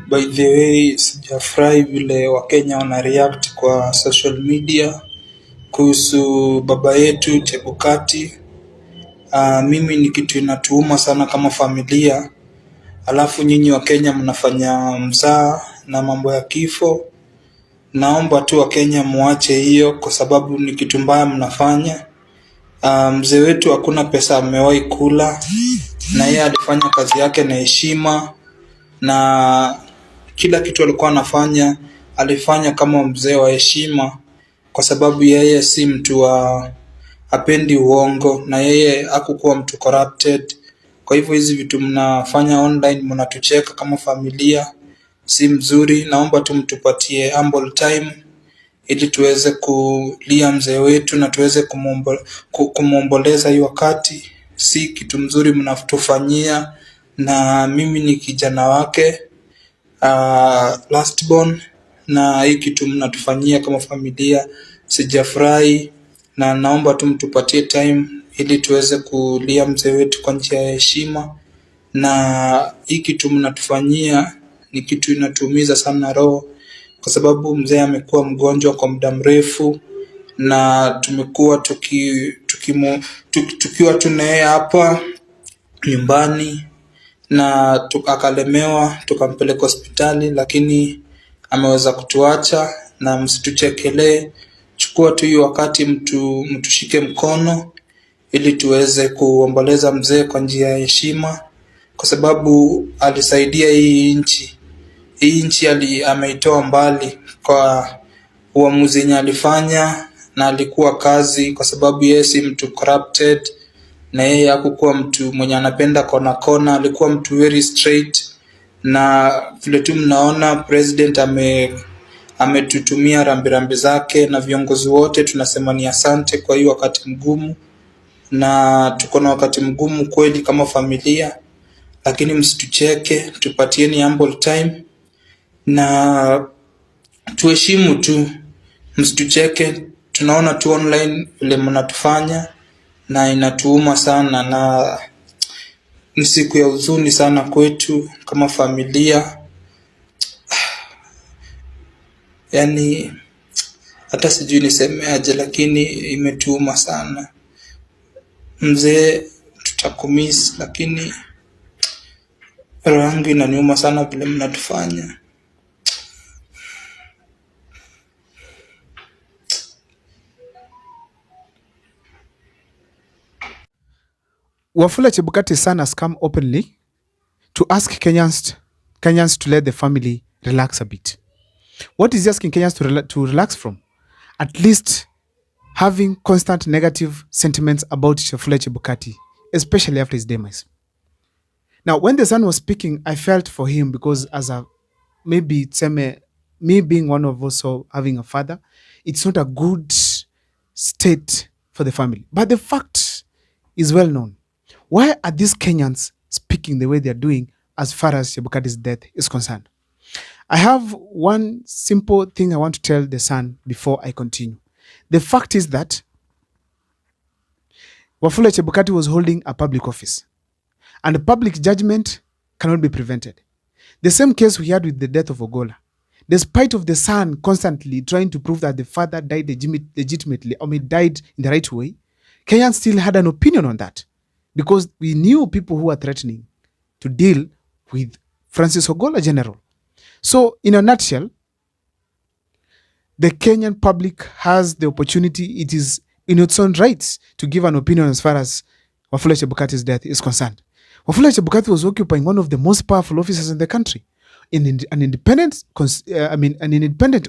By the way, sijafurahi vile Wakenya wana react kwa social media kuhusu baba yetu Chebukati. Mimi ni kitu inatuuma sana kama familia. Alafu nyinyi Wakenya mnafanya mzaa na mambo ya kifo. Naomba tu Wakenya muache hiyo kwa sababu ni kitu mbaya mnafanya. Mzee wetu hakuna pesa amewahi kula, na yeye alifanya kazi yake na heshima, na kila kitu alikuwa anafanya alifanya kama mzee wa heshima, kwa sababu yeye si mtu wa hapendi uongo, na yeye hakukuwa mtu corrupted. Kwa hivyo hizi vitu mnafanya online, mnatucheka kama familia, si mzuri. Naomba tu mtupatie humble time ili tuweze kulia mzee wetu na tuweze kumwomboleza hii wakati. Si kitu mzuri mnatufanyia, na mimi ni kijana wake last born, na hii kitu mnatufanyia kama familia sijafurahi, na naomba tu mtupatie time ili tuweze kulia mzee wetu kwa njia ya heshima. Na hii kitu mnatufanyia ni kitu inatuumiza sana roho, kwa sababu mzee amekuwa mgonjwa kwa muda mrefu, na tumekuwa tukiwa tunaye hapa nyumbani, na akalemewa tukampeleka hospitali, lakini ameweza kutuacha. Na msituchekelee, chukua tu hiyo wakati mtushike mkono ili tuweze kuomboleza mzee kwa njia ya heshima, kwa sababu alisaidia hii nchi. Hii nchi ameitoa mbali kwa uamuzi yenye alifanya, na alikuwa kazi, kwa sababu yeye si mtu corrupted, na yeye hakukuwa mtu mwenye anapenda kona. Alikuwa mtu very straight, na vile tu mnaona president ametutumia rambirambi zake, na viongozi wote tunasema ni asante kwa hiyo wakati mgumu, na tuko na wakati mgumu kweli kama familia, lakini msitucheke, tupatieni humble time na tuheshimu tu, msitucheke. Tunaona tu online vile mnatufanya na inatuuma sana, na ni siku ya huzuni sana kwetu kama familia. Yani hata sijui nisemeaje, lakini imetuuma sana. Mzee tutakumiss, lakini roho yangu inaniuma sana vile mnatufanya. Wafula Chebukati's son has come openly to ask Kenyans to let the family relax a bit. What is he asking Kenyans to relax from? At least having constant negative sentiments about Wafula Chebukati, especially after his demise. Now, when the son was speaking, I felt for him because maybe me being one of us having a father, it's not a good state for the family. But the fact is well known. Why are these Kenyans speaking the way they are doing as far as Chebukati's death is concerned? I have one simple thing I want to tell the son before I continue. The fact is that Wafula Chebukati was holding a public office, and public judgment cannot be prevented. The same case we had with the death of Ogolla. Despite of the son constantly trying to prove that the father died legitimately, or died in the right way, Kenyans still had an opinion on that, because we knew people who were threatening to deal with Francis Ogolla General. So, in a nutshell, the Kenyan public has the opportunity, it is in its own rights, to give an opinion as far as Wafula Chebukati's death is concerned. Wafula Chebukati was occupying one of the most powerful offices in the country, in an independent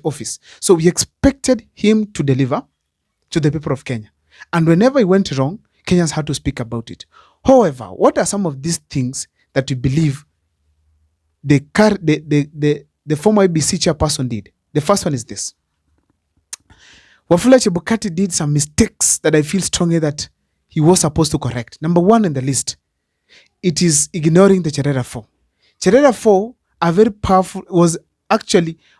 office. So we expected him to deliver to the people of Kenya. And whenever he went wrong, Kenyans had to speak about it. However, what are some of these things that we believe the former IBC chairperson did? The first one is this. Wafula Chebukati did some mistakes that I feel strongly that he was supposed to correct. Number one on the list, it is ignoring the Cherera 4. Cherera 4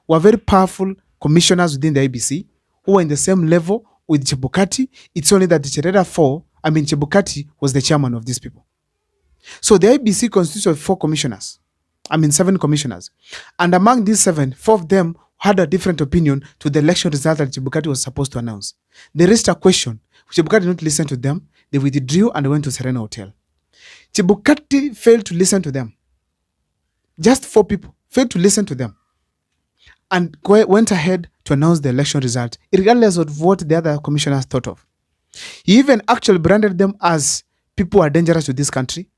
were very powerful commissioners within the IBC who were in the same level with Chebukati. It's only that the Chebukati was the chairman of these people. So the IBC consists of 4 commissioners. 7 commissioners. And among these 7, 4 of them had a different opinion to the election result that Chebukati was supposed to announce. They raised a question. Chebukati did not listen to them. They withdrew and went to Serena Hotel. Chebukati failed to listen to them. Just 4 people failed to listen to them and went ahead to announce the election result, regardless of what the other commissioners thought of. He even actually branded them as people who are dangerous to this country,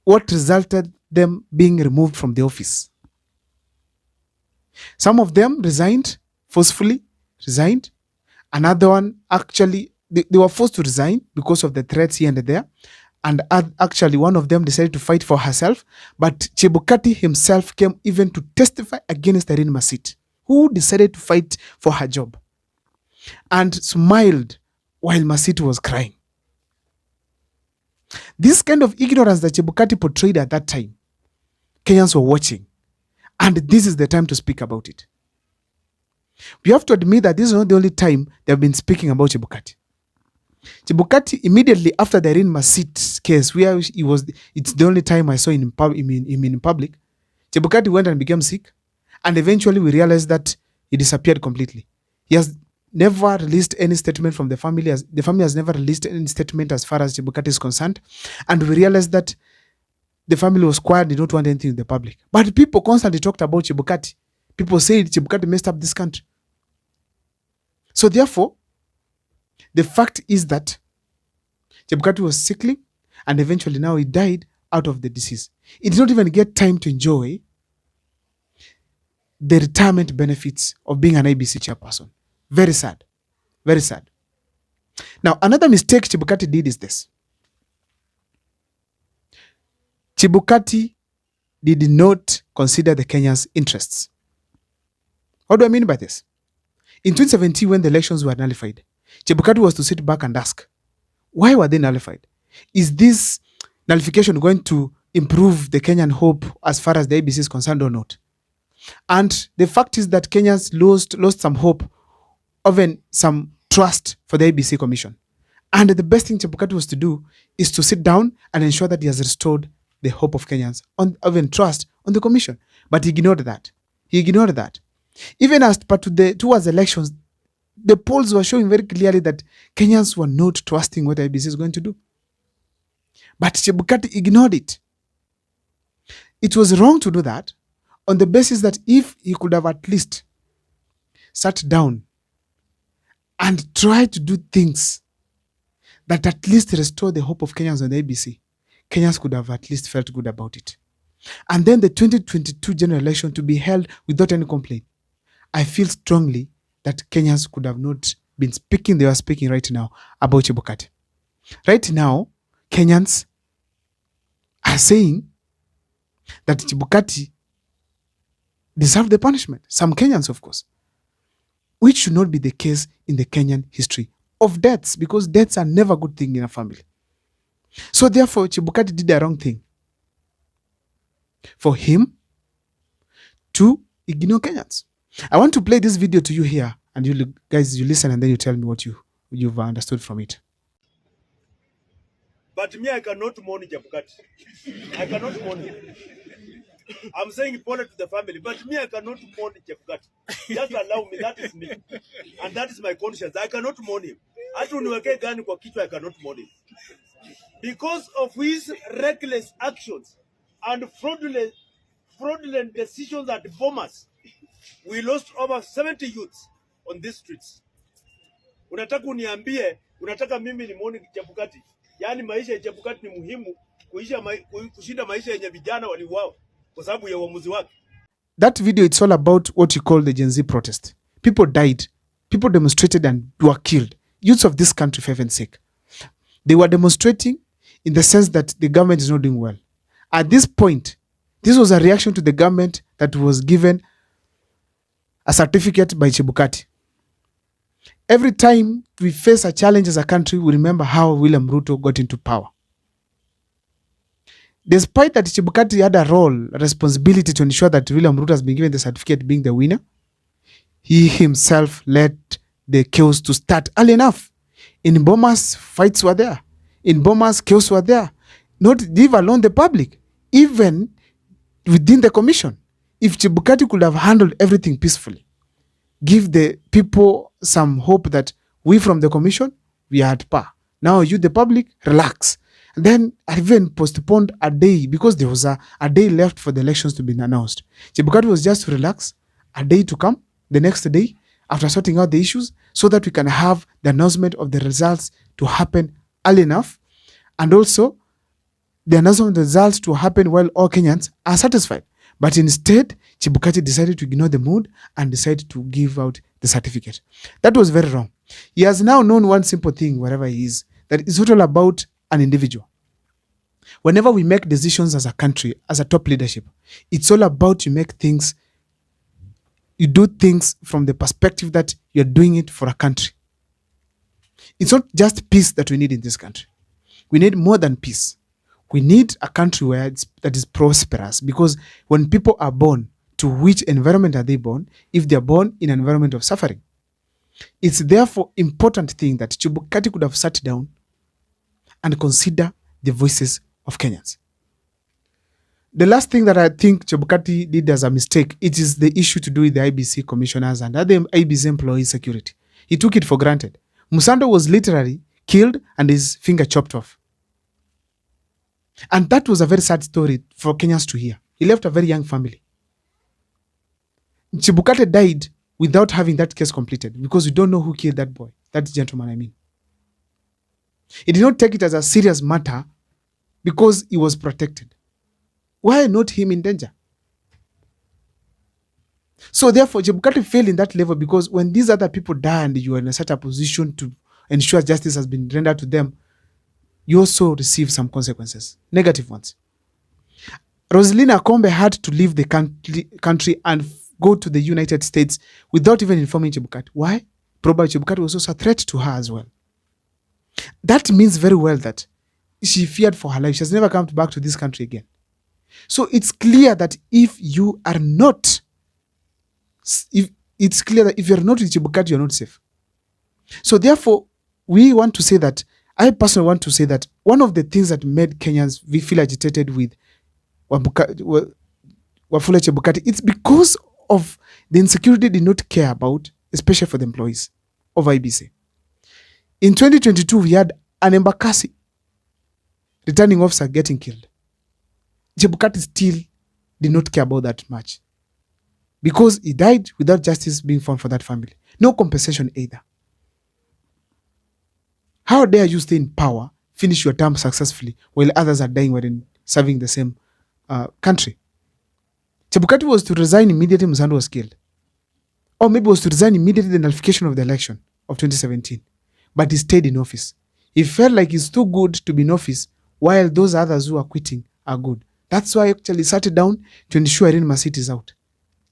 what resulted them being removed from the office. Some of them resigned, forcefully resigned. Another one, actually, they were forced to resign because of the threats here and there. And actually, one of them decided to fight for herself. But Chebukati himself came even to testify against Irene Masit, who decided to fight for her job, and smiled while Masit was crying. This kind of ignorance that Chebukati portrayed at that time, Kenyans were watching. And this is the time to speak about it. We have to admit that this is not the only time they have been speaking about Chebukati. Chebukati, immediately after the Irene Masit case, where it's the only time I saw him in public, Chebukati went and became sick. And eventually we realized that he disappeared completely. He has never released any statement from the family. The family has never released any statement as far as Chebukati is concerned. And we realized that the family was quiet, did not want anything in the public. But people constantly talked about Chebukati. People said Chebukati messed up this country. So therefore, the fact is that Chebukati was sickly, and eventually now he died out of the disease. He did not even get time to enjoy the retirement benefits of being an IBC chairperson. Very sad. Very sad. Now, another mistake Chebukati did is this. Chebukati did not consider the Kenyans' interests. What do I mean by this? In 2017, when the elections were nullified, Chebukati was to sit back and ask, why were they nullified? Is this nullification going to improve the Kenyan hope as far as the IBC is concerned or not? And the fact is that Kenyans lost some hope, even some trust for the IBC Commission. And the best thing Chebukati was to do is to sit down and ensure that he has restored the hope of Kenyans, even trust on the Commission. But he ignored that. Even as towards elections, the polls were showing very clearly that Kenyans were not trusting what IBC is going to do. But Chebukati ignored it. It was wrong to do that, on the basis that if he could have at least sat down and tried to do things that at least restore the hope of Kenyans on the IBC, Kenyans could have at least felt good about it. And then the 2022 general election to be held without any complaint. I feel strongly that Kenyans could have not been speaking, they are speaking right now about Chebukati. Right now, Kenyans are saying that Chebukati deserved the punishment. Some Kenyans, of course. Which should not be the case in the Kenyan history of deaths, because deaths are never a good thing in a family. So therefore, Chebukati did the wrong thing. For him to ignore Kenyans. I want to play this video to you here, and you guys, you listen and then you tell me what you've understood from it. But me, I cannot mourn Chebukati. I cannot mourn him. I'm saying pole to the family, but me, I cannot mourn Chebukati. Just allow me, that is me. And that is my conscience. I cannot mourn him. Hata uniweke gani kwa kichwa, I cannot mourn him. Because of his reckless actions and fraudulent decisions at Bomas, we lost over 70 youths on these streets. Unataka uniambie, unataka mimi ni muone Chebukati? Yaani maisha ya Chebukati ni muhimu kushinda maisha yenye vijana waliuawa kwa sababu ya uamuzi wake. That video, it's all about what you call the Gen Z protest. People died. People demonstrated and were killed. Youths of this country, for heaven's sake. They were demonstrating in the sense that the government is not doing well. At this point, this was a reaction to the government that was given a certificate by Chebukati. Every time we face a challenge as a country, we remember how William Ruto got into power. Despite that Chebukati had a role, a responsibility to ensure that William Ruto has been given the certificate being the winner, he himself let the chaos to start early enough. In Bomas, fights were there. In Bomas, chaos were there. Not leave alone the public. Even within the commission. If Chebukati could have handled everything peacefully, give the people some hope that we from the commission, we are at par. Now you, the public, relax. And then I even postponed a day because there was a day left for the elections to be announced. Chebukati was just to relax, a day to come, the next day, after sorting out the issues, so that we can have the announcement of the results to happen early enough, and also the announcement of the results to happen while all Kenyans are satisfied. But instead, Chebukati decided to ignore the mood and decided to give out the certificate. That was very wrong. He has now known one simple thing, wherever he is, that it's not all about an individual. Whenever we make decisions as a country, as a top leadership, it's all about you do things from the perspective that you're doing it for a country. It's not just peace that we need in this country. We need more than peace. We need a country that is prosperous, because when people are born, to which environment are they born? If they are born in an environment of suffering. It's therefore important thing that Chebukati could have sat down and consider the voices of Kenyans. The last thing that I think Chebukati did as a mistake, it is the issue to do with the IBC commissioners and other IBC employee security. He took it for granted. Musando was literally killed and his finger chopped off. And that was a very sad story for Kenyans to hear. He left a very young family. Chebukati died without having that case completed, because we don't know who killed that boy, that gentleman, I mean. He did not take it as a serious matter because he was protected. Why not him in danger? So therefore, Chebukati failed in that level, because when these other people die and you are in a certain position to ensure justice has been rendered to them, you also receive some consequences, negative ones. Rosalina Akombe had to leave the country and go to the United States without even informing Chebukati. Why? Probably Chebukati was also a threat to her as well. That means very well that she feared for her life. She has never come back to this country again. So it's clear that if you're not with Chebukati, you're not safe. So therefore, I personally want to say that one of the things that made Kenyans feel agitated with Wafula Chebukati, it's because of the insecurity they did not care about, especially for the employees of IBC. In 2022, we had an Embakasi returning officer getting killed. Chebukati still did not care about that much, because he died without justice being found for that family. No compensation either. How dare you stay in power, finish your term successfully, while others are dying while serving the same country? Chebukati was to resign immediately Musando was killed. Or maybe was to resign immediately the nullification of the election of 2017. But he stayed in office. He felt like he's too good to be in office, while those others who are quitting are good. That's why actually he sat down to ensure Irene Masit is out,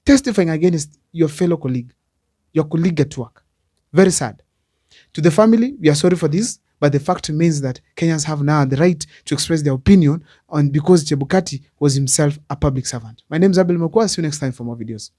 testifying against your fellow colleague, your colleague at work. Very sad. To the family, we are sorry for this, but the fact remains that Kenyans have now the right to express their opinion on, because Chebukati was himself a public servant. My name is Abel Mokwa. See you next time for more videos.